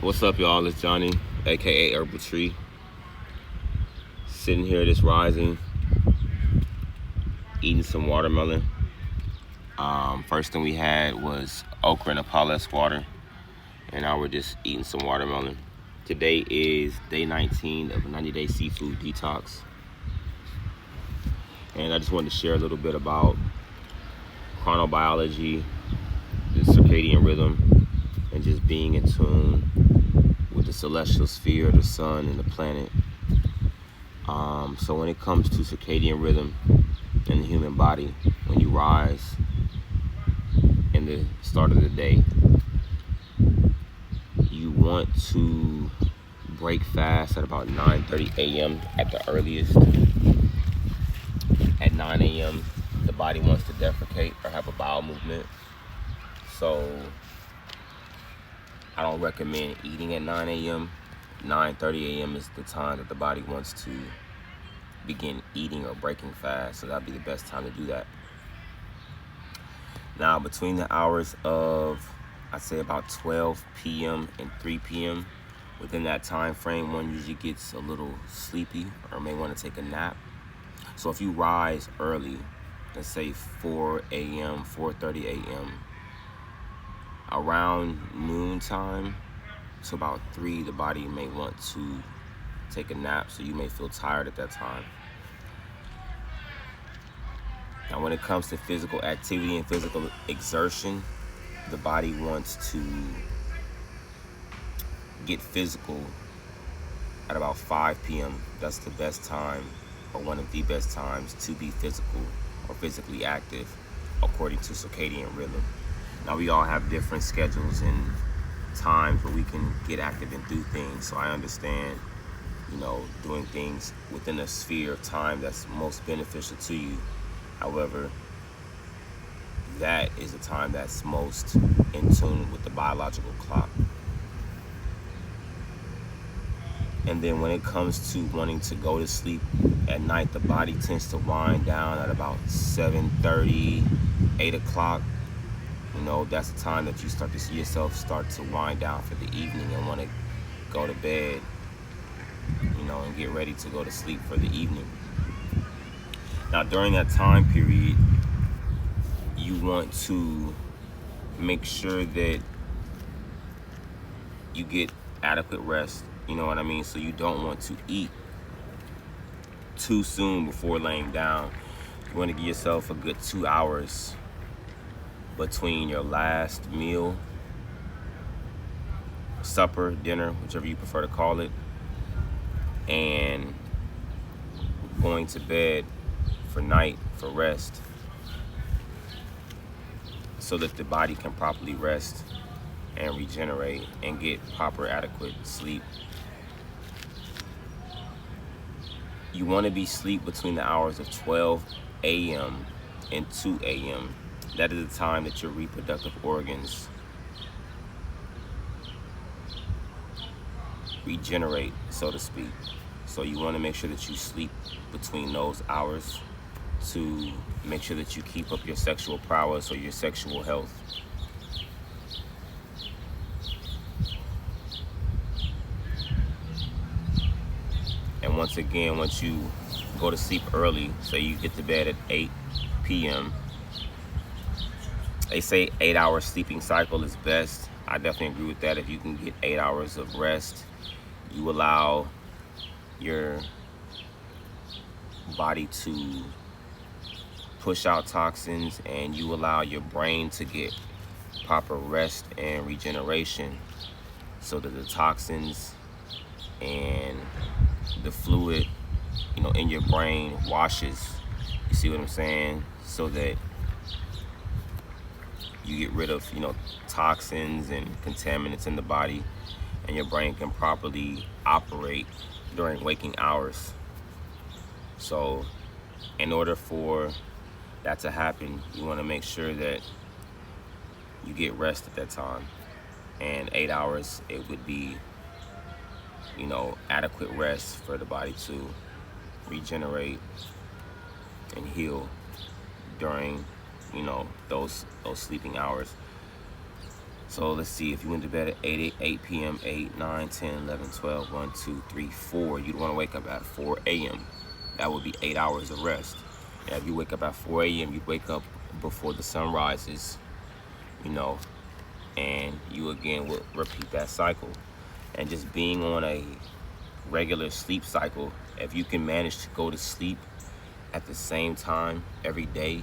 What's up, y'all? It's Johnny, aka Herbal Tree. Sitting here this rising, eating some watermelon. First thing we had was okra and a Paulus water, and now we're just eating some watermelon. Today is day 19 of a 90-day seafood detox, and I just wanted to share a little bit about chronobiology, the circadian rhythm, and just being in tune with the celestial sphere, the sun, and the planet. So when it comes to circadian rhythm in the human body, when you rise in the start of the day, you want to break fast at about 9:30 a.m. at the earliest. At 9 a.m., the body wants to defecate or have a bowel movement. So I don't recommend eating at 9 a.m. 9:30 a.m. is the time that the body wants to begin eating or breaking fast. So that'd be the best time to do that. Now, between the hours of, I'd say about 12 p.m. and 3 p.m., within that time frame, one usually gets a little sleepy or may want to take a nap. So if you rise early, let's say 4 a.m., 4:30 a.m., around noontime to about 3, the body may want to take a nap, so you may feel tired at that time. Now, when it comes to physical activity and physical exertion, the body wants to get physical at about 5 p.m. That's the best time, or one of the best times, to be physical or physically active according to circadian rhythm. Now, we all have different schedules and times where we can get active and do things. So I understand, doing things within a sphere of time that's most beneficial to you. However, that is the time that's most in tune with the biological clock. And then when it comes to wanting to go to sleep at night, the body tends to wind down at about 7:30, 8 o'clock. That's the time that you start to see yourself start to wind down for the evening and want to go to bed, and get ready to go to sleep for the evening. Now, during that time period, you want to make sure that you get adequate rest, so you don't want to eat too soon before laying down. You want to give yourself a good 2 hours between your last meal, supper, dinner, whichever you prefer to call it, and going to bed for night for rest, so that the body can properly rest and regenerate and get proper adequate sleep. You want to be asleep between the hours of 12 a.m. and 2 a.m. That is the time that your reproductive organs regenerate, so to speak. So you want to make sure that you sleep between those hours to make sure that you keep up your sexual prowess or your sexual health. And once again, once you go to sleep early, say you get to bed at 8 p.m., they say 8-hour sleeping cycle is best. I definitely agree with that. If you can get 8 hours of rest, you allow your body to push out toxins, and you allow your brain to get proper rest and regeneration, so that the toxins and the fluid, in your brain washes. You see what I'm saying? So that you get rid of, toxins and contaminants in the body, and your brain can properly operate during waking hours. So in order for that to happen, you want to make sure that you get rest at that time. And 8 hours, it would be, adequate rest for the body to regenerate and heal during, those sleeping hours. So let's see, if you went to bed at 8 p.m., 8, 9, 10, 11, 12, 1, 2, 3, 4, you'd want to wake up at 4 a.m. That would be 8 hours of rest. And if you wake up at 4 a.m., you'd wake up before the sun rises, you know, and you again would repeat that cycle. And just being on a regular sleep cycle, if you can manage to go to sleep at the same time every day,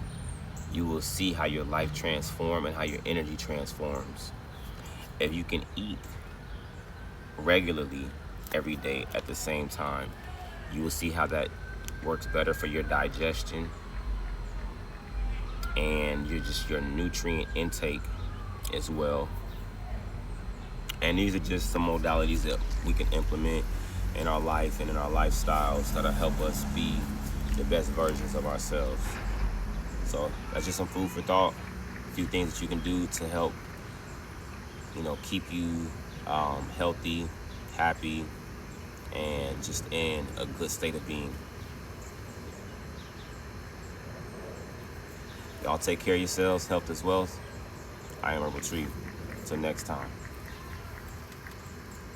you will see how your life transforms and how your energy transforms. If you can eat regularly every day at the same time, you will see how that works better for your digestion and your nutrient intake as well. And these are just some modalities that we can implement in our life and in our lifestyles that'll help us be the best versions of ourselves. So that's just some food for thought. A few things that you can do to help, keep you healthy, happy, and just in a good state of being. Y'all take care of yourselves. Health is wealth. I am a Retriever. Until next time.